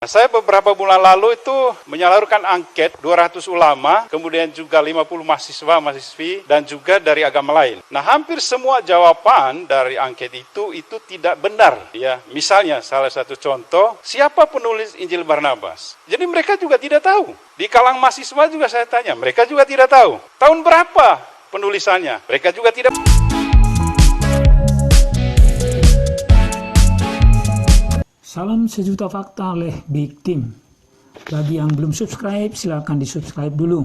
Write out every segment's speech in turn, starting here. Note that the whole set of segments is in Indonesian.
Saya beberapa bulan lalu itu menyalurkan angket 200 ulama, kemudian juga 50 mahasiswa-mahasiswi, dan juga dari agama lain. Nah, hampir semua jawaban dari angket itu tidak benar. Ya, misalnya salah satu contoh, siapa penulis Injil Barnabas? Jadi mereka juga tidak tahu. Di kalangan mahasiswa juga saya tanya, mereka juga tidak tahu. Tahun berapa penulisannya? Mereka juga tidak. Salam sejuta fakta oleh Big Team. Bagi yang belum subscribe, silakan di-subscribe dulu.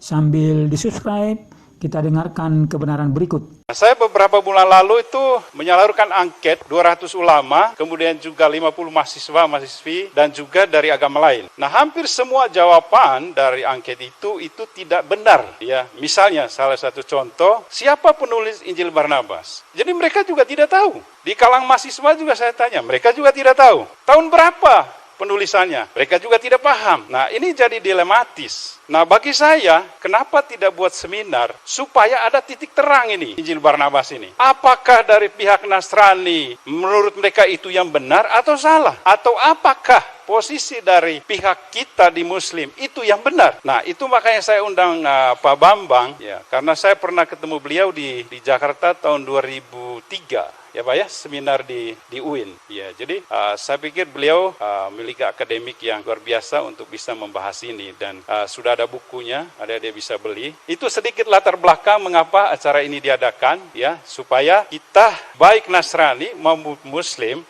Sambil di-subscribe, kita dengarkan kebenaran berikut. Saya beberapa bulan lalu itu menyalurkan angket 200 ulama, kemudian juga 50 mahasiswa-mahasiswi, dan juga dari agama lain. Nah, hampir semua jawaban dari angket itu tidak benar. Ya, misalnya salah satu contoh, siapa penulis Injil Barnabas? Jadi mereka juga tidak tahu. Di kalangan mahasiswa juga saya tanya, mereka juga tidak tahu. Tahun berapa penulisannya? Mereka juga tidak paham. Nah, ini jadi dilematis. Nah, bagi saya, kenapa tidak buat seminar supaya ada titik terang ini, Injil Barnabas ini? Apakah dari pihak Nasrani, menurut mereka itu yang benar atau salah? Atau apakah posisi dari pihak kita di Muslim itu yang benar? Nah, itu makanya saya undang Pak Bambang, ya, karena saya pernah ketemu beliau di Jakarta tahun 2003. Ya Pak ya, seminar di UIN. Ya, jadi saya pikir beliau memiliki akademik yang luar biasa untuk bisa membahas ini, dan sudah ada bukunya, ada bisa beli. Itu sedikit latar belakang mengapa acara ini diadakan, ya, supaya kita baik Nasrani maupun Muslim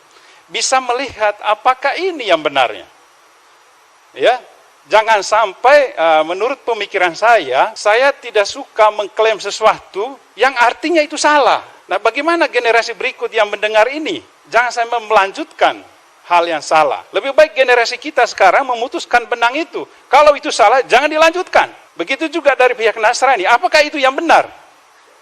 bisa melihat apakah ini yang benarnya. Ya, jangan sampai menurut pemikiran saya tidak suka mengklaim sesuatu yang artinya itu salah. Nah, bagaimana generasi berikut yang mendengar ini? Jangan sampai melanjutkan hal yang salah. Lebih baik generasi kita sekarang memutuskan benang itu. Kalau itu salah, jangan dilanjutkan. Begitu juga dari pihak Nasrani. Apakah itu yang benar?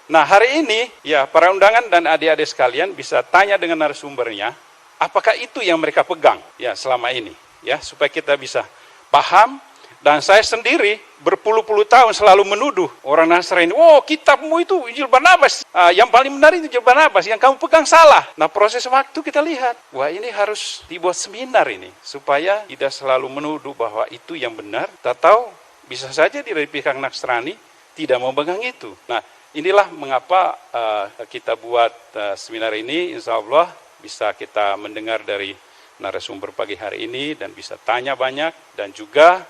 Nah, hari ini, ya, para undangan dan adik-adik sekalian bisa tanya dengan narasumbernya, apakah itu yang mereka pegang, ya, selama ini, ya, supaya kita bisa paham. Dan saya sendiri berpuluh-puluh tahun selalu menuduh orang Nasrani, oh, kitabmu itu Injil Barnabas, yang paling benar itu Injil Barnabas, yang kamu pegang salah. Nah, proses waktu kita lihat, wah, ini harus dibuat seminar ini, supaya tidak selalu menuduh bahwa itu yang benar, atau bisa saja dari pihak Nasrani tidak mau pegang itu. Nah, inilah mengapa kita buat seminar ini. Insya Allah bisa kita mendengar dari narasumber pagi hari ini dan bisa tanya banyak, dan juga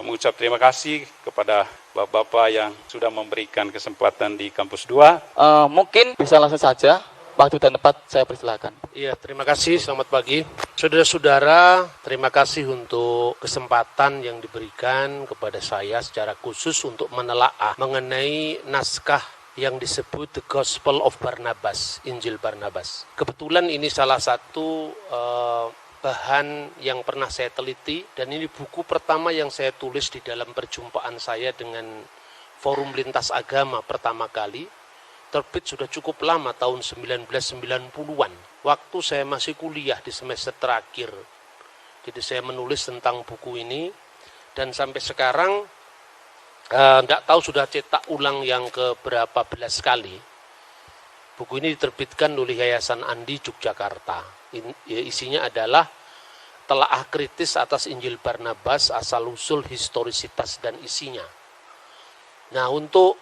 mengucap terima kasih kepada bapak-bapak yang sudah memberikan kesempatan di kampus 2. Mungkin bisa langsung saja, waktu dan tempat saya persilakan. Iya, terima kasih, selamat pagi. Saudara-saudara, terima kasih untuk kesempatan yang diberikan kepada saya secara khusus untuk menelaah mengenai naskah yang disebut The Gospel of Barnabas, Injil Barnabas. Kebetulan ini salah satu bahan yang pernah saya teliti, dan ini buku pertama yang saya tulis di dalam perjumpaan saya dengan Forum Lintas Agama pertama kali. Terbit sudah cukup lama, tahun 1990-an. Waktu saya masih kuliah di semester terakhir. Jadi saya menulis tentang buku ini, dan sampai sekarang enggak tahu sudah cetak ulang yang ke berapa belas kali. Buku ini diterbitkan oleh Yayasan Andi Yogyakarta. Isinya adalah telaah kritis atas Injil Barnabas, asal-usul, historisitas, dan isinya. Nah, untuk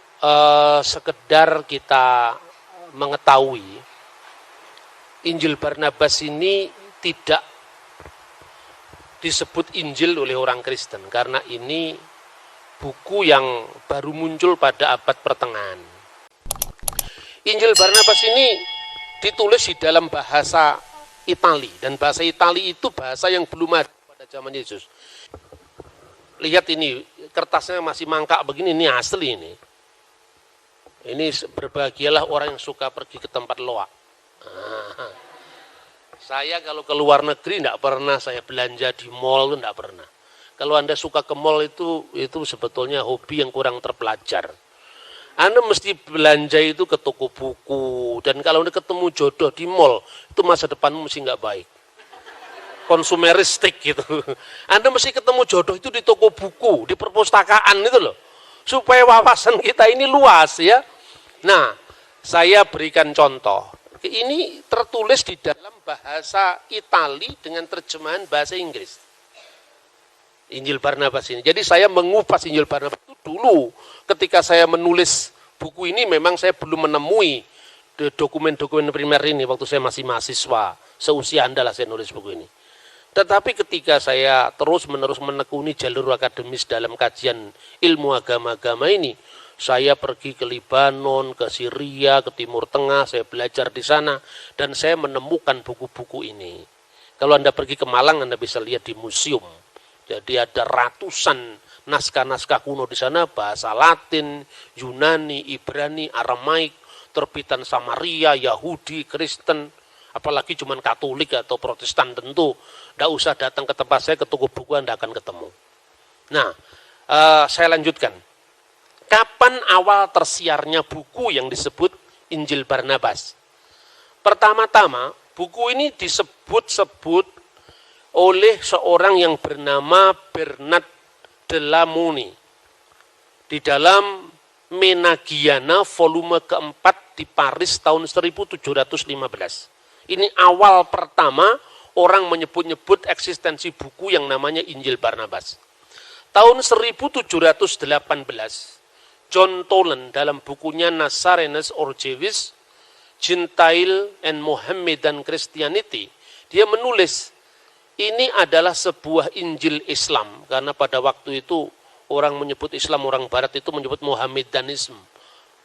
sekedar kita mengetahui, Injil Barnabas ini tidak disebut Injil oleh orang Kristen, karena ini buku yang baru muncul pada abad pertengahan. Injil Barnabas ini ditulis di dalam bahasa Itali, dan bahasa Itali itu bahasa yang belum ada pada zaman Yesus. Lihat ini, kertasnya masih mangkak begini, ini asli ini. Ini berbahagialah orang yang suka pergi ke tempat loak. Saya kalau ke luar negeri tidak pernah saya belanja di mall, itu tidak pernah. Kalau Anda suka ke mall itu sebetulnya hobi yang kurang terpelajar. Anda mesti belanja itu ke toko buku, dan kalau Anda ketemu jodoh di mall, itu masa depanmu mesti nggak baik. Konsumeristik gitu. Anda mesti ketemu jodoh itu di toko buku, di perpustakaan itu loh. Supaya wawasan kita ini luas, ya. Nah, saya berikan contoh. Ini tertulis di dalam bahasa Itali dengan terjemahan bahasa Inggris. Injil Barnabas ini. Jadi saya mengupas Injil Barnabas itu dulu ketika saya menulis buku ini memang saya belum menemui dokumen-dokumen primer ini waktu saya masih mahasiswa. Seusia Anda lah saya nulis buku ini. Tetapi ketika saya terus-menerus menekuni jalur akademis dalam kajian ilmu agama-agama ini, saya pergi ke Libanon, ke Syria, ke Timur Tengah, saya belajar di sana, dan saya menemukan buku-buku ini. Kalau Anda pergi ke Malang, Anda bisa lihat di museum. Jadi ada ratusan naskah-naskah kuno di sana, bahasa Latin, Yunani, Ibrani, Aramaik, terbitan Samaria, Yahudi, Kristen, apalagi cuman Katolik atau Protestan tentu. Tidak usah datang ke tempat saya, ke toko buku Anda akan ketemu. Nah, saya lanjutkan. Kapan awal tersiarnya buku yang disebut Injil Barnabas? Pertama-tama, buku ini disebut-sebut oleh seorang yang bernama Bernard de la Muni di dalam Menagiana volume keempat di Paris tahun 1715. Ini awal pertama orang menyebut-nyebut eksistensi buku yang namanya Injil Barnabas. Tahun 1718, John Toland dalam bukunya Nazarenes or Jewish, Gentile and Mohammedan Christianity, dia menulis ini adalah sebuah Injil Islam, karena pada waktu itu orang menyebut Islam, orang Barat itu menyebut Mohammedanisme.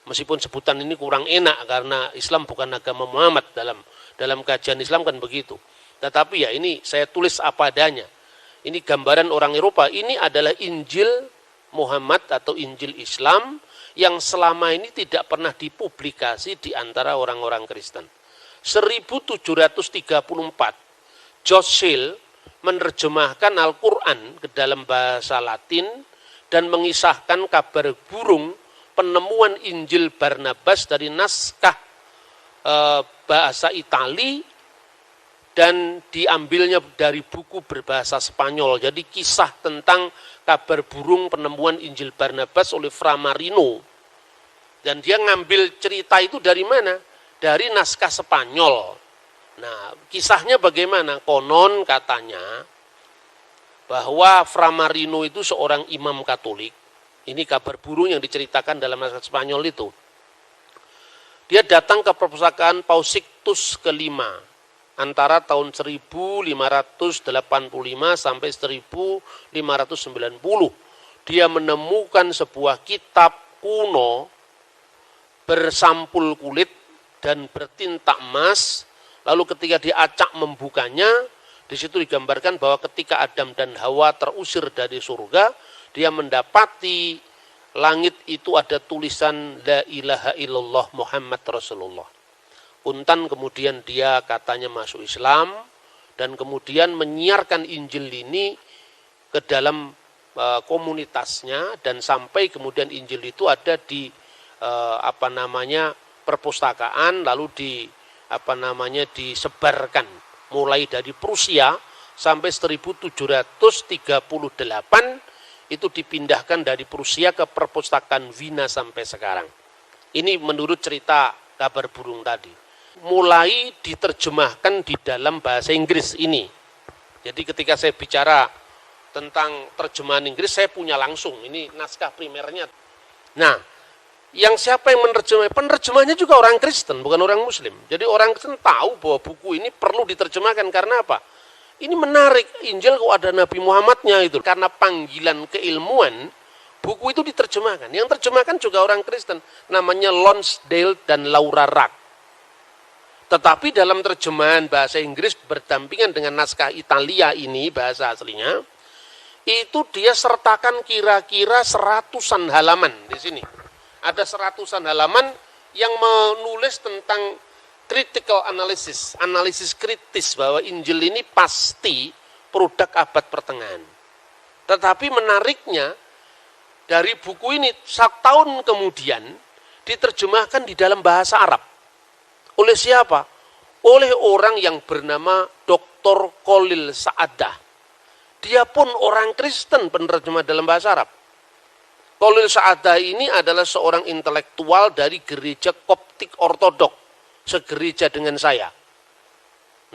Meskipun sebutan ini kurang enak karena Islam bukan agama Muhammad, dalam kajian Islam kan begitu. Tetapi ya ini saya tulis apa adanya. Ini gambaran orang Eropa, ini adalah Injil Muhammad atau Injil Islam yang selama ini tidak pernah dipublikasi di antara orang-orang Kristen. 1734, George Sale menerjemahkan Al-Quran ke dalam bahasa Latin dan mengisahkan kabar burung penemuan Injil Barnabas dari naskah bahasa Itali dan diambilnya dari buku berbahasa Spanyol. Jadi kisah tentang kabar burung penemuan Injil Barnabas oleh Fra Marino. Dan dia ngambil cerita itu dari mana? Dari naskah Spanyol. Nah, kisahnya bagaimana? Konon katanya bahwa Fra Marino itu seorang imam Katolik. Ini kabar burung yang diceritakan dalam naskah Spanyol itu. Dia datang ke perpustakaan Paus Sixtus kelima antara tahun 1585 sampai 1590. Dia menemukan sebuah kitab kuno bersampul kulit dan bertinta emas. Lalu ketika diacak membukanya, di situ digambarkan bahwa ketika Adam dan Hawa terusir dari surga, dia mendapati langit itu ada tulisan La ilaha illallah Muhammad Rasulullah. Untan kemudian dia katanya masuk Islam dan kemudian menyiarkan Injil ini ke dalam komunitasnya dan sampai kemudian Injil itu ada di perpustakaan lalu disebarkan mulai dari Prusia sampai 1738 itu dipindahkan dari Prusia ke perpustakaan Wina sampai sekarang. Ini menurut cerita kabar burung tadi. Mulai diterjemahkan di dalam bahasa Inggris ini. Jadi ketika saya bicara tentang terjemahan Inggris, saya punya langsung ini naskah primernya. Nah, yang siapa yang menerjemah? Penerjemahnya juga orang Kristen, bukan orang Muslim. Jadi orang Kristen tahu bahwa buku ini perlu diterjemahkan karena apa? Ini menarik, Injil kok ada Nabi Muhammadnya itu. Karena panggilan keilmuan, buku itu diterjemahkan. Yang terjemahkan juga orang Kristen, namanya Lonsdale dan Laura Rack. Tetapi dalam terjemahan bahasa Inggris berdampingan dengan naskah Italia ini, bahasa aslinya, itu dia sertakan kira-kira 100-an halaman di sini. Ada 100-an halaman yang menulis tentang critical analysis, analisis kritis bahwa Injil ini pasti produk abad pertengahan. Tetapi menariknya, dari buku ini 1 tahun kemudian diterjemahkan di dalam bahasa Arab. Oleh siapa? Oleh orang yang bernama Dr. Khalil Sa'adah. Dia pun orang Kristen penerjemah dalam bahasa Arab. Khalil Sa'adah ini adalah seorang intelektual dari gereja Koptik Ortodok, segereja dengan saya.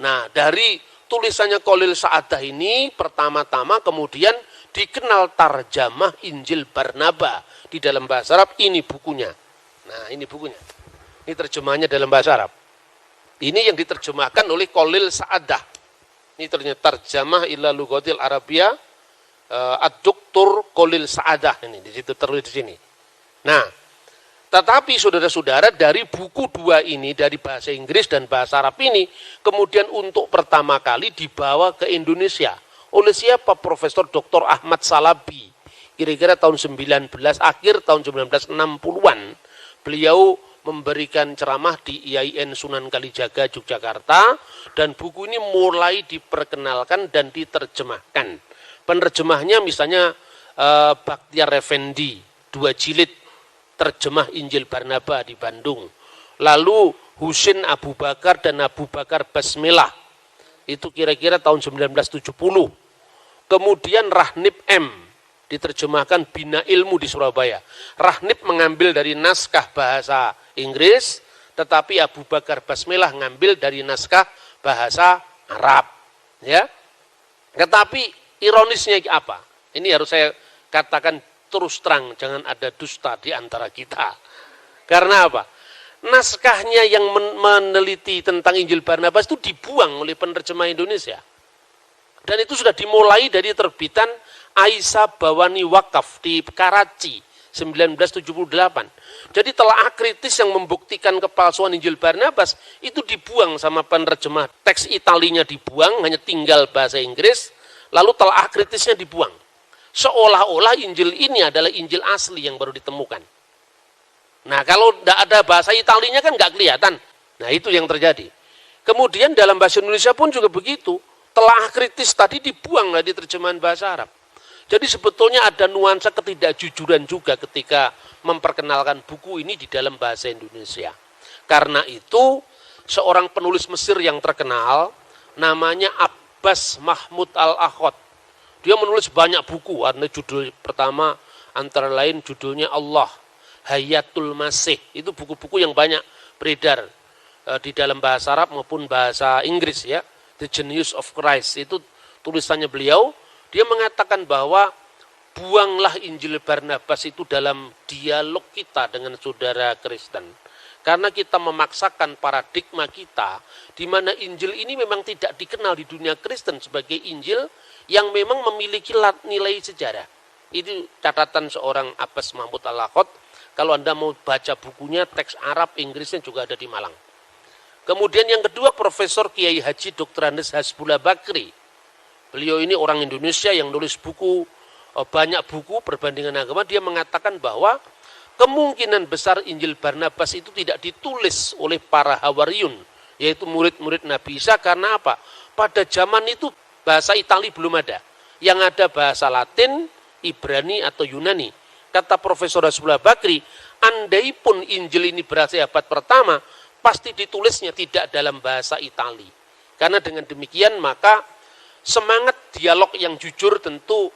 Nah, dari tulisannya Khalil Sa'adah ini pertama-tama kemudian dikenal tarjamah Injil Barnaba di dalam bahasa Arab. Ini bukunya. Nah, ini bukunya. Ini terjemahannya dalam bahasa Arab. Ini yang diterjemahkan oleh Khalil Sa'adah. Ini ternyata tarjamah ila lughatil Arabiyah ad-Doktor Khalil Sa'adah. Ini di situ tertulis di sini. Nah, tetapi saudara-saudara, dari buku dua ini, dari bahasa Inggris dan bahasa Arab ini, kemudian untuk pertama kali dibawa ke Indonesia. Oleh siapa? Profesor Dr. Ahmad Salabi. Kira-kira tahun akhir tahun 1960-an, beliau memberikan ceramah di IAIN Sunan Kalijaga, Yogyakarta, dan buku ini mulai diperkenalkan dan diterjemahkan. Penerjemahnya misalnya Bakhtiar Effendi, 2 jilid, terjemah Injil Barnaba di Bandung. Lalu Husin Abu Bakar dan Abu Bakar Basmelah, itu kira-kira tahun 1970. Kemudian Rahnib M, diterjemahkan Bina Ilmu di Surabaya. Rahnib mengambil dari naskah bahasa Inggris, tetapi Abu Bakar Basmelah ngambil dari naskah bahasa Arab. Ya. Tetapi ironisnya apa? Ini harus saya katakan terus terang, jangan ada dusta di antara kita. Karena apa? Naskahnya yang meneliti tentang Injil Barnabas itu dibuang oleh penerjemah Indonesia. Dan itu sudah dimulai dari terbitan Aisyah Bawani Wakaf di Karachi 1978. Jadi telaah kritis yang membuktikan kepalsuan Injil Barnabas itu dibuang sama penerjemah. Teks Italinya dibuang, hanya tinggal bahasa Inggris, lalu telaah kritisnya dibuang. Seolah-olah Injil ini adalah Injil asli yang baru ditemukan. Nah, kalau tidak ada bahasa Italinya kan nggak kelihatan. Nah, itu yang terjadi. Kemudian dalam bahasa Indonesia pun juga begitu. Telaah kritis tadi dibuang di terjemahan bahasa Arab. Jadi sebetulnya ada nuansa ketidakjujuran juga ketika memperkenalkan buku ini di dalam bahasa Indonesia. Karena itu, seorang penulis Mesir yang terkenal, namanya Abbas Mahmud Al-Akhod. Dia menulis banyak buku, artinya judul pertama antara lain judulnya Allah, Hayatul Masih. Itu buku-buku yang banyak beredar di dalam bahasa Arab maupun bahasa Inggris ya. The Genius of Christ, itu tulisannya beliau. Dia mengatakan bahwa buanglah Injil Barnabas itu dalam dialog kita dengan saudara Kristen. Karena kita memaksakan paradigma kita, di mana Injil ini memang tidak dikenal di dunia Kristen sebagai Injil yang memang memiliki nilai sejarah. Itu catatan seorang Abbas Mahmud Al-Akhod. Kalau Anda mau baca bukunya, teks Arab, Inggrisnya juga ada di Malang. Kemudian yang kedua, Profesor Kiai Haji Dr. Andes Hasbullah Bakri. Beliau ini orang Indonesia yang nulis buku, banyak buku perbandingan agama. Dia mengatakan bahwa kemungkinan besar Injil Barnabas itu tidak ditulis oleh para Hawariyun, yaitu murid-murid Nabi Isa. Karena apa? Pada zaman itu bahasa Itali belum ada. Yang ada bahasa Latin, Ibrani atau Yunani. Kata Profesor Hasbullah Bakri, andai pun Injil ini berasal abad pertama, pasti ditulisnya tidak dalam bahasa Itali. Karena dengan demikian maka semangat dialog yang jujur tentu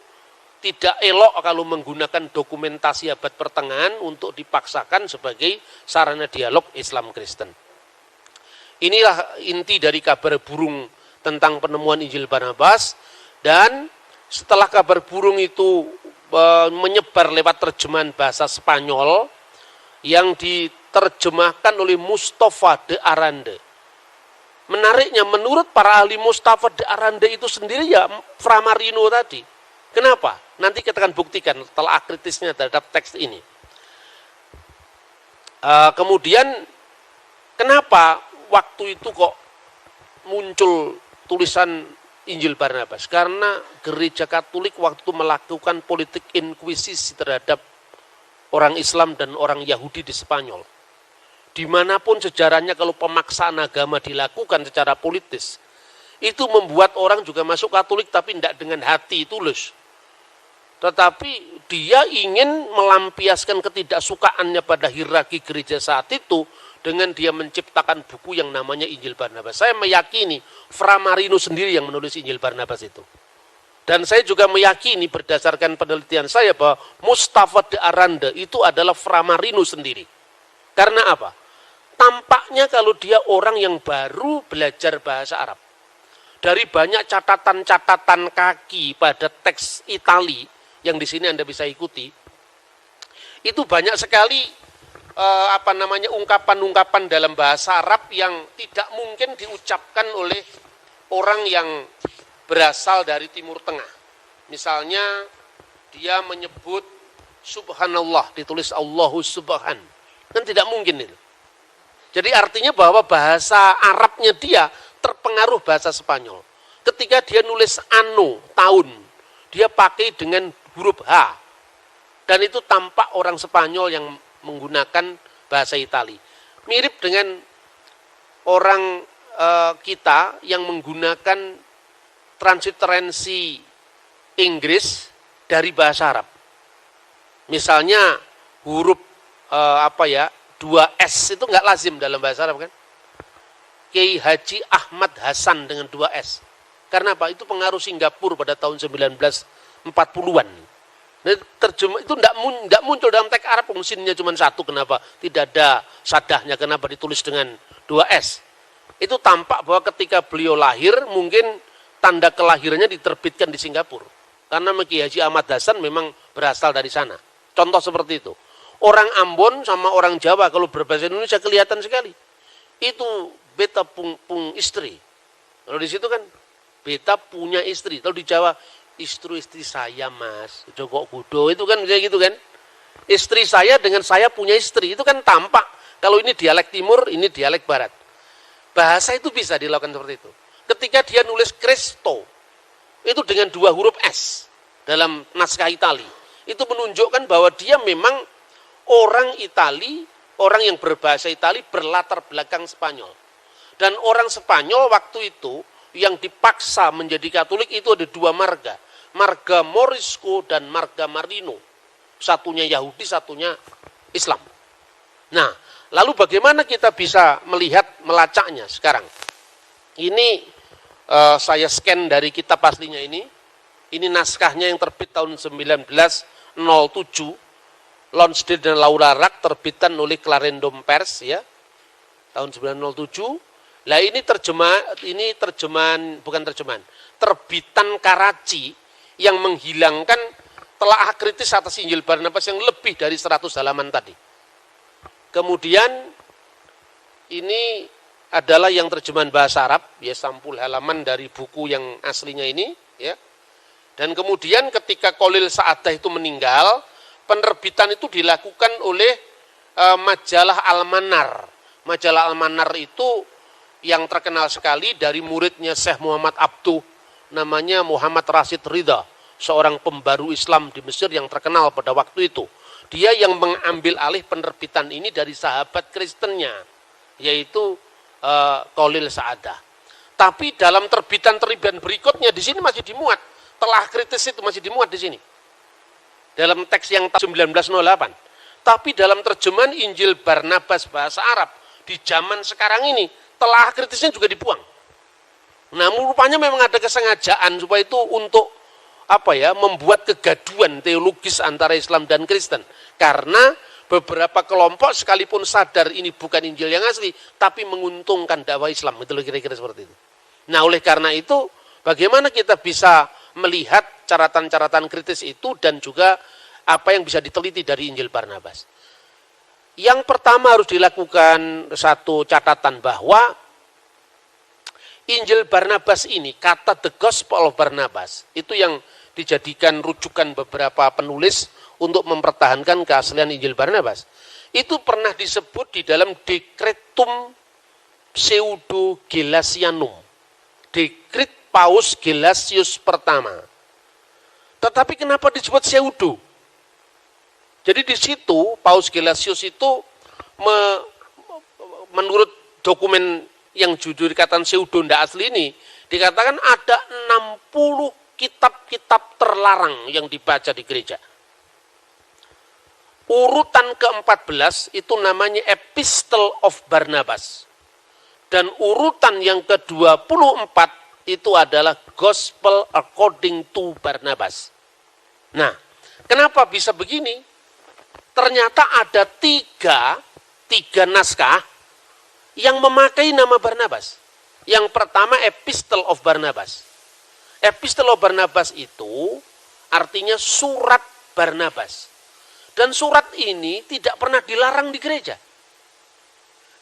tidak elok kalau menggunakan dokumentasi abad pertengahan untuk dipaksakan sebagai sarana dialog Islam Kristen. Inilah inti dari kabar burung tentang penemuan Injil Barnabas. Dan setelah kabar burung itu menyebar lewat terjemahan bahasa Spanyol yang diterjemahkan oleh Mustafa de Arande. Menariknya, menurut para ahli Mustafa de Arande itu sendiri ya Framarino tadi. Kenapa? Nanti kita akan buktikan telah kritisnya terhadap teks ini. Kemudian, kenapa waktu itu kok muncul tulisan Injil Barnabas? Karena gereja Katolik waktu itu melakukan politik inkuisisi terhadap orang Islam dan orang Yahudi di Spanyol. Dimanapun sejarahnya kalau pemaksaan agama dilakukan secara politis, itu membuat orang juga masuk Katolik tapi tidak dengan hati tulus. Tetapi dia ingin melampiaskan ketidaksukaannya pada hierarki gereja saat itu dengan dia menciptakan buku yang namanya Injil Barnabas. Saya meyakini Framarino sendiri yang menulis Injil Barnabas itu. Dan saya juga meyakini berdasarkan penelitian saya bahwa Mustafa de Arande itu adalah Framarino sendiri. Karena apa? Tampaknya kalau dia orang yang baru belajar bahasa Arab. dari banyak catatan-catatan kaki pada teks Itali yang di sini Anda bisa ikuti, itu banyak sekali ungkapan-ungkapan dalam bahasa Arab yang tidak mungkin diucapkan oleh orang yang berasal dari Timur Tengah. Misalnya dia menyebut subhanallah, ditulis Allahu subhan. Kan tidak mungkin itu. Jadi artinya bahwa bahasa Arabnya dia terpengaruh bahasa Spanyol. Ketika dia nulis anno, tahun, dia pakai dengan huruf H. Dan itu tampak orang Spanyol yang menggunakan bahasa Itali. Mirip dengan orang kita yang menggunakan transliterasi Inggris dari bahasa Arab. Misalnya huruf 2S itu nggak lazim dalam bahasa Arab kan? Kiai Haji Ahmad Hasan dengan 2S. Karena apa? Itu pengaruh Singapura pada tahun 1940-an. Nah, terjemah itu tidak muncul dalam teks Arab, mesinnya cuma satu, kenapa? Tidak ada sadahnya, kenapa ditulis dengan 2S. Itu tampak bahwa ketika beliau lahir, mungkin tanda kelahirannya diterbitkan di Singapura. Karena Kiai Haji Ahmad Hasan memang berasal dari sana. Contoh seperti itu. Orang Ambon sama orang Jawa kalau berbahasa Indonesia kelihatan sekali. Itu beta pung istri. Kalau di situ kan beta punya istri. Kalau di Jawa istri saya mas, Joko Kudo itu kan kayak gitu kan. Istri saya dengan saya punya istri itu kan tampak. Kalau ini dialek timur, ini dialek barat. Bahasa itu bisa dilakukan seperti itu. Ketika dia nulis Cristo, itu dengan 2 huruf S dalam naskah Itali. Itu menunjukkan bahwa dia memang orang Itali, orang yang berbahasa Itali berlatar belakang Spanyol. Dan orang Spanyol waktu itu yang dipaksa menjadi Katolik itu ada 2 marga. Marga Morisco dan marga Marino. Satunya Yahudi, satunya Islam. Nah, lalu bagaimana kita bisa melihat, melacaknya sekarang? Ini saya scan dari kitab aslinya ini. Ini naskahnya yang terbit tahun 1907. Lonsdale dan Laura Rack, terbitan oleh Clarendon Pers ya. Tahun 1907. Lah ini terbitan Karachi yang menghilangkan telaah kritis atas Injil Barnabas yang lebih dari 100 halaman tadi. Kemudian ini adalah yang terjemahan bahasa Arab, ya sampul halaman dari buku yang aslinya ini, ya. Dan kemudian ketika Khalil Sa'adah itu meninggal, penerbitan itu dilakukan oleh majalah Al-Manar. Majalah Al-Manar itu yang terkenal sekali dari muridnya Syekh Muhammad Abduh, namanya Muhammad Rashid Ridha, seorang pembaru Islam di Mesir yang terkenal pada waktu itu. Dia yang mengambil alih penerbitan ini dari sahabat Kristennya, yaitu Khalil Sa'adah. Tapi dalam terbitan-terbitan berikutnya di sini masih dimuat, telah kritis itu masih dimuat di sini. Dalam teks yang 1908. Tapi dalam terjemahan Injil Barnabas bahasa Arab di zaman sekarang ini, telah kritisnya juga dibuang. Namun rupanya memang ada kesengajaan supaya itu untuk membuat kegaduhan teologis antara Islam dan Kristen. Karena beberapa kelompok sekalipun sadar ini bukan Injil yang asli, tapi menguntungkan dakwah Islam. Itu kira-kira seperti itu. Nah, oleh karena itu, bagaimana kita bisa melihat catatan-catatan kritis itu dan juga apa yang bisa diteliti dari Injil Barnabas. Yang pertama harus dilakukan satu catatan bahwa Injil Barnabas ini, kata The Gospel of Barnabas, itu yang dijadikan rujukan beberapa penulis untuk mempertahankan keaslian Injil Barnabas. Itu pernah disebut di dalam Decretum Pseudo Gelasianum. Dekret Paus Gelasius pertama. Tetapi kenapa disebut pseudo? Jadi di situ Paus Gelasius itu menurut dokumen yang judul dikatakan pseudo ndak asli ini, dikatakan ada 60 kitab-kitab terlarang yang dibaca di gereja. Urutan ke-14 itu namanya Epistle of Barnabas. Dan urutan yang ke-24 itu adalah Gospel according to Barnabas. Nah, kenapa bisa begini? Ternyata ada tiga naskah yang memakai nama Barnabas. Yang pertama Epistle of Barnabas. Epistle of Barnabas itu artinya surat Barnabas. Dan surat ini tidak pernah dilarang di gereja.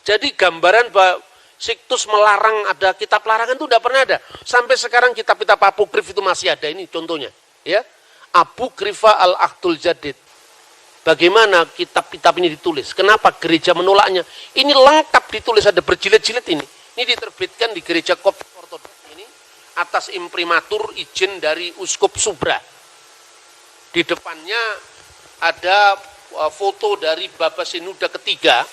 Jadi gambaran bahwa Sixtus melarang ada kitab larangan itu tidak pernah ada. Sampai sekarang kitab-kitab apokrif itu masih ada, ini contohnya. Ya, Apokrifa al-Ahdul Jadid. Bagaimana kitab-kitab ini ditulis? Kenapa gereja menolaknya? Ini lengkap ditulis, ada berjilid-jilid ini. Ini diterbitkan di gereja Koptik Ortodoks ini atas imprimatur izin dari Uskup Subra. Di depannya ada foto dari Bapa Sinuda ketiga.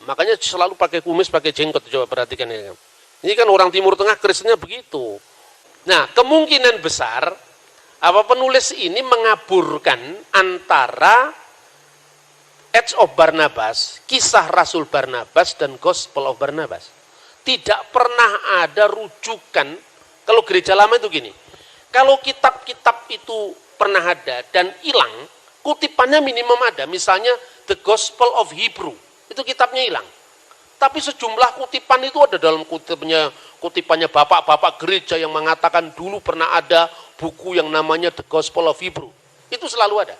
Makanya selalu pakai kumis, pakai jenggot. Coba perhatikan ini. Ini kan orang Timur Tengah Kristennya begitu. Nah, kemungkinan besar penulis ini mengaburkan antara Acts of Barnabas, kisah Rasul Barnabas, dan Gospel of Barnabas. Tidak pernah ada rujukan, kalau gereja lama itu gini, kalau kitab-kitab itu pernah ada dan hilang, kutipannya minimum ada, misalnya The Gospel of Hebrew, itu kitabnya hilang. Tapi sejumlah kutipan itu ada dalam kutipannya bapak-bapak gereja yang mengatakan dulu pernah ada buku yang namanya The Gospel of Hebrew. Itu selalu ada.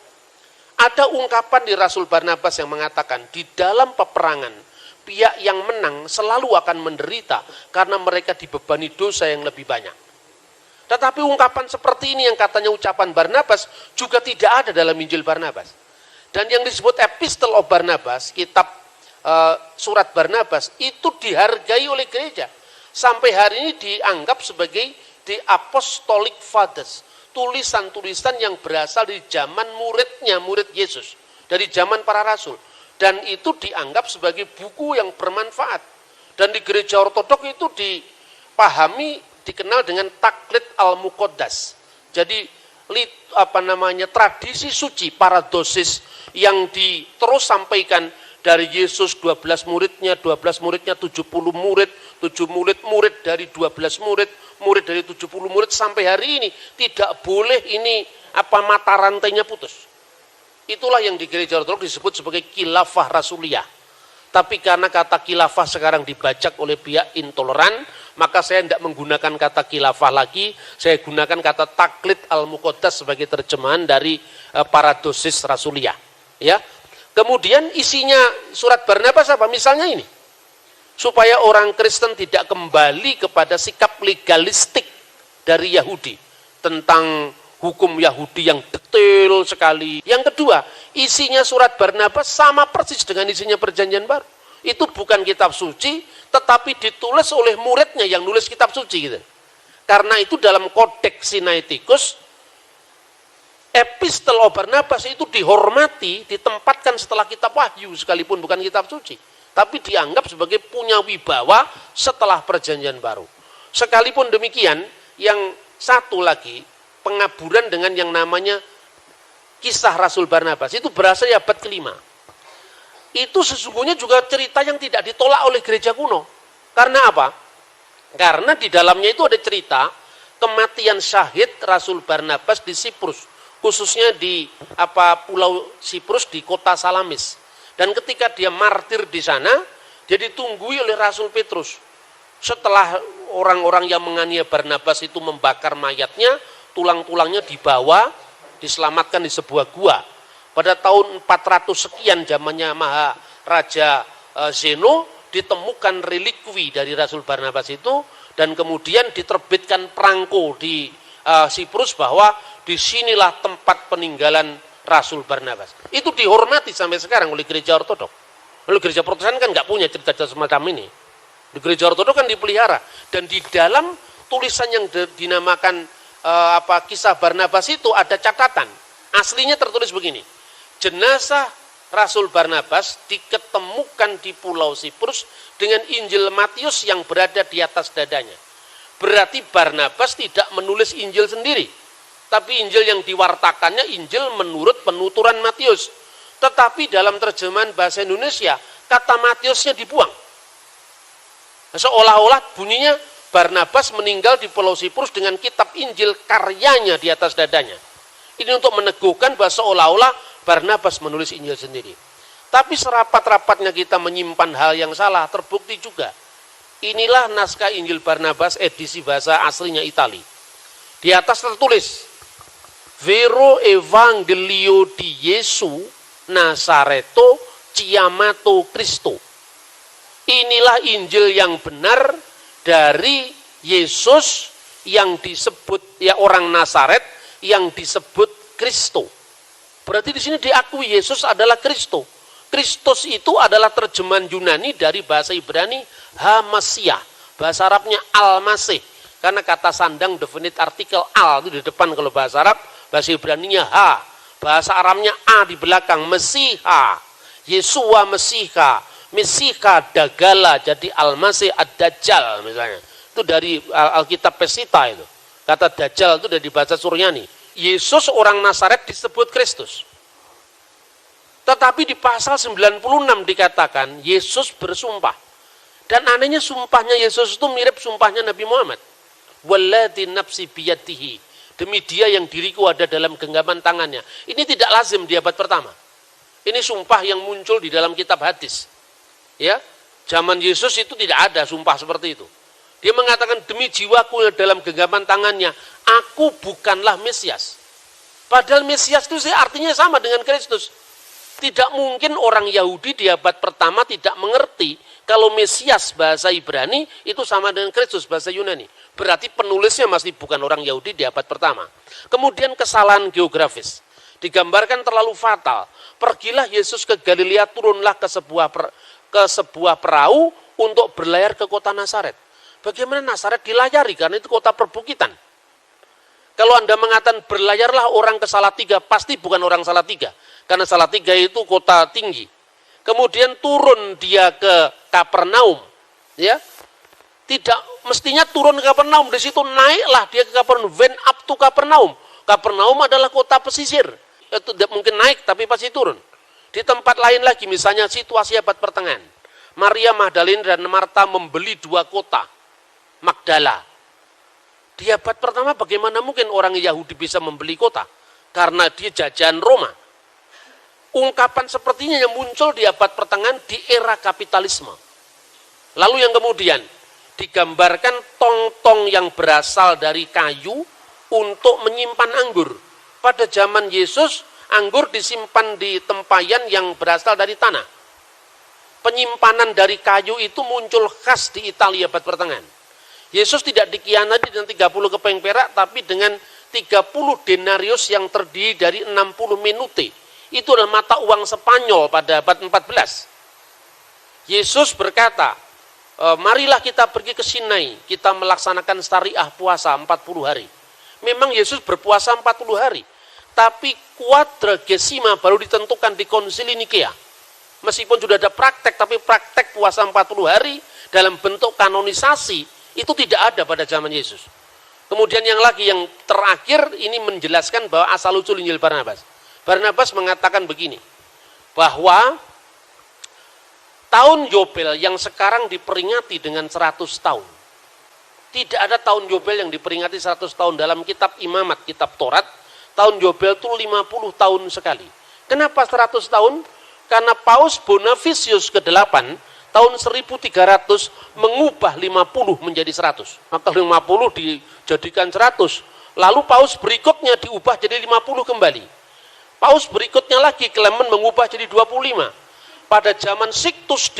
Ada ungkapan di Rasul Barnabas yang mengatakan di dalam peperangan pihak yang menang selalu akan menderita karena mereka dibebani dosa yang lebih banyak. Tetapi ungkapan seperti ini yang katanya ucapan Barnabas juga tidak ada dalam Injil Barnabas. Dan yang disebut Epistle of Barnabas, kitab surat Barnabas, itu dihargai oleh gereja. Sampai hari ini dianggap sebagai the Apostolic Fathers. Tulisan-tulisan yang berasal dari zaman murid Yesus, dari zaman para rasul, dan itu dianggap sebagai buku yang bermanfaat. Dan di gereja ortodoks itu dipahami, dikenal dengan Taklid al-Muqaddas. Jadi tradisi suci, paradosis yang terus sampaikan dari Yesus 12 muridnya 70 murid, 7 murid dari 12 murid dari 70 murid sampai hari ini tidak boleh ini mata rantainya putus. Itulah yang di gereja ortodoks disebut sebagai khilafah rasuliyah. Tapi karena kata khilafah sekarang dibajak oleh pihak intoleran, maka saya tidak menggunakan kata khilafah lagi, saya gunakan kata taklid al-muqaddas sebagai terjemahan dari paradosis rasuliyah. Ya. Kemudian isinya surat Barnabas apa? Misalnya ini. Supaya orang Kristen tidak kembali kepada sikap legalistik dari Yahudi tentang hukum Yahudi yang detail sekali. Yang kedua, isinya surat Barnabas sama persis dengan isinya Perjanjian Baru. Itu bukan kitab suci, tetapi ditulis oleh muridnya yang nulis kitab suci gitu. Karena itu dalam Kodeks Sinaiticus, Epistle of Barnabas itu dihormati, ditempatkan setelah kitab Wahyu sekalipun bukan kitab suci. Tapi dianggap sebagai punya wibawa setelah Perjanjian Baru. Sekalipun demikian, yang satu lagi, pengaburan dengan yang namanya kisah Rasul Barnabas, itu berasal dari abad ke-5. Itu sesungguhnya juga cerita yang tidak ditolak oleh gereja kuno. Karena apa? Karena di dalamnya itu ada cerita kematian syahid Rasul Barnabas di Siprus. Khususnya di pulau Siprus di kota Salamis. Dan ketika dia martir di sana, dia ditunggui oleh Rasul Petrus. Setelah orang-orang yang menganiaya Barnabas itu membakar mayatnya, tulang-tulangnya dibawa, diselamatkan di sebuah gua. Pada tahun 400 sekian zamannya Maharaja Zeno, ditemukan relikwi dari Rasul Barnabas itu, dan kemudian diterbitkan perangko di Siprus bahwa disinilah tempat peninggalan Rasul Barnabas. Itu dihormati sampai sekarang oleh gereja ortodoks. Oleh gereja Protestan kan nggak punya cerita semacam ini. Di gereja ortodoks kan dipelihara. Dan di dalam tulisan yang dinamakan kisah Barnabas itu ada catatan. Aslinya tertulis begini. Jenazah Rasul Barnabas diketemukan di Pulau Siprus dengan Injil Matius yang berada di atas dadanya. Berarti Barnabas tidak menulis Injil sendiri. Tapi Injil yang diwartakannya Injil menurut penuturan Matius. Tetapi dalam terjemahan bahasa Indonesia, kata Matiusnya dibuang. Seolah-olah bunyinya Barnabas meninggal di Pulau Siprus dengan kitab Injil karyanya di atas dadanya. Ini untuk meneguhkan bahwa seolah-olah Barnabas menulis Injil sendiri. Tapi serapat-rapatnya kita menyimpan hal yang salah, terbukti juga. Inilah naskah Injil Barnabas edisi bahasa aslinya Itali. Di atas tertulis, Vero Evangelio di Yesu Nazareto Chiamato Cristo. Inilah Injil yang benar dari Yesus yang disebut ya orang Nazaret yang disebut Kristo. Berarti di sini diakui Yesus adalah Kristo. Kristus itu adalah terjemahan Yunani dari bahasa Ibrani Hamasiah. Bahasa Arabnya Al-Masih. Karena kata sandang definite artikel al itu di depan kalau bahasa Arab, bahasa Ibraninya ha. Bahasa Arabnya a di belakang, Mesiha. Yesua Mesiha. Mesiha Dagala, jadi Al-Masih Ad-Dajjal misalnya. Itu dari Alkitab Pesita itu. Kata Dajjal itu dari bahasa Suryani. Yesus orang Nazaret disebut Kristus. Tetapi di pasal 96 dikatakan Yesus bersumpah. Dan anehnya sumpahnya Yesus itu mirip sumpahnya Nabi Muhammad. Walladzi nafsi biyadihi. Demi dia yang diriku ada dalam genggaman tangannya. Ini tidak lazim di abad pertama. Ini sumpah yang muncul di dalam kitab hadis. Ya, zaman Yesus itu tidak ada sumpah seperti itu. Dia mengatakan demi jiwaku yang dalam genggaman tangannya, aku bukanlah Mesias. Padahal Mesias itu artinya sama dengan Kristus. Tidak mungkin orang Yahudi di abad pertama tidak mengerti kalau Mesias bahasa Ibrani itu sama dengan Kristus bahasa Yunani. Berarti penulisnya masih bukan orang Yahudi di abad pertama. Kemudian kesalahan geografis. Digambarkan terlalu fatal. Pergilah Yesus ke Galilea, turunlah ke sebuah perahu untuk berlayar ke kota Nazaret. Bagaimana Nazaret dilayari? Karena itu kota perbukitan. Kalau Anda mengatakan berlayarlah orang ke Salatiga, pasti bukan orang Salatiga. Karena Salatiga itu kota tinggi. Kemudian turun dia ke Kapernaum, ya. Tidak mestinya turun ke Kapernaum, di situ naiklah dia ke Kapernaum, went up to Kapernaum. Kapernaum adalah kota pesisir. Itu tidak mungkin naik tapi pasti turun. Di tempat lain lagi misalnya situasi abad pertengahan. Maria Magdalena dan Marta membeli 2 kota. Magdala. Di abad pertama bagaimana mungkin orang Yahudi bisa membeli kota? Karena dia jajahan Roma. Ungkapan sepertinya yang muncul di abad pertengahan di era kapitalisme. Lalu yang kemudian digambarkan tong-tong yang berasal dari kayu untuk menyimpan anggur. Pada zaman Yesus, anggur disimpan di tempayan yang berasal dari tanah. Penyimpanan dari kayu itu muncul khas di Italia abad pertengahan. Yesus tidak dikhianati dengan 30 keping perak, tapi dengan 30 denarius yang terdiri dari 60 minute. Itu adalah mata uang Spanyol pada abad 14. Yesus berkata, marilah kita pergi ke Sinai, kita melaksanakan syariah puasa 40 hari. Memang Yesus berpuasa 40 hari, tapi quadragesima baru ditentukan di konsili Nikea. Meskipun sudah ada praktek, tapi praktek puasa 40 hari dalam bentuk kanonisasi itu tidak ada pada zaman Yesus. Kemudian yang lagi yang terakhir ini menjelaskan bahwa asal-usul Injil Barnabas. Barnabas mengatakan begini, bahwa tahun Yobel yang sekarang diperingati dengan 100 tahun. Tidak ada tahun Yobel yang diperingati 100 tahun dalam kitab Imamat, kitab Taurat. Tahun Yobel itu 50 tahun sekali. Kenapa 100 tahun? Karena Paus Bonavisius ke-8 tahun 1300 mengubah 50 menjadi 100. Maka 50 dijadikan 100. Lalu Paus berikutnya diubah jadi 50 kembali. Paus berikutnya lagi Clement mengubah jadi 25. Pada zaman Sixtus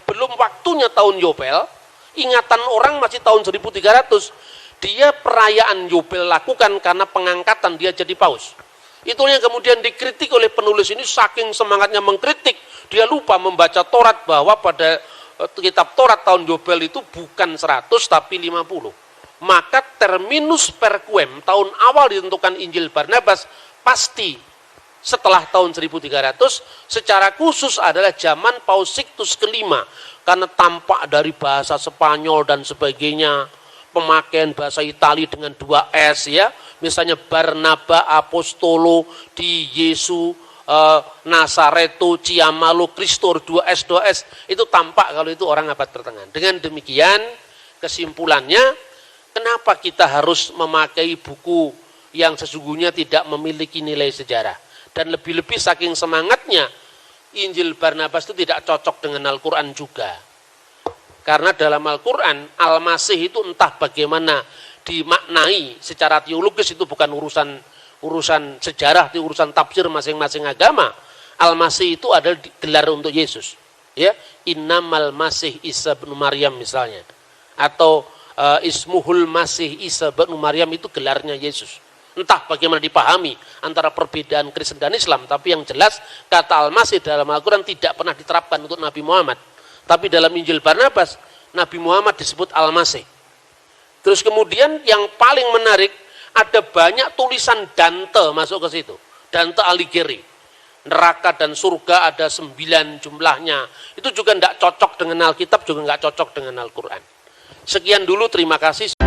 belum waktunya tahun Yobel, ingatan orang masih tahun 1300. Dia perayaan Yobel lakukan karena pengangkatan dia jadi paus. Itu yang kemudian dikritik oleh penulis ini, saking semangatnya mengkritik, dia lupa membaca Taurat bahwa pada kitab Taurat tahun Yobel itu bukan 100 tapi 50. Maka terminus perquem, tahun awal ditentukan Injil Barnabas, pasti setelah tahun 1300 secara khusus adalah zaman Paus Sixtus kelima, karena tampak dari bahasa Spanyol dan sebagainya, pemakaian bahasa Itali dengan 2 S ya, misalnya Barnaba Apostolo di Yesu Nazareto Chiamalo Kristor 2S itu tampak kalau itu orang abad pertengahan. Dengan demikian kesimpulannya, kenapa kita harus memakai buku yang sesungguhnya tidak memiliki nilai sejarah? Dan lebih-lebih saking semangatnya, Injil Barnabas itu tidak cocok dengan Al-Quran juga. Karena dalam Al-Quran, Al-Masih itu entah bagaimana dimaknai secara teologis, itu bukan urusan sejarah, itu urusan tafsir masing-masing agama. Al-Masih itu adalah gelar untuk Yesus. Ya, Innamal Masih Isa bin Maryam misalnya. Atau Ismuhul Masih Isa bin Maryam itu gelarnya Yesus. Entah bagaimana dipahami antara perbedaan Kristen dan Islam, tapi yang jelas kata Al-Masih dalam Al-Quran tidak pernah diterapkan untuk Nabi Muhammad. Tapi dalam Injil Barnabas, Nabi Muhammad disebut Al-Masih. Terus kemudian yang paling menarik, ada banyak tulisan Dante masuk ke situ. Dante Alighieri. Neraka dan surga ada 9 jumlahnya. Itu juga tidak cocok dengan Alkitab, juga nggak cocok dengan Al-Quran. Sekian dulu, terima kasih.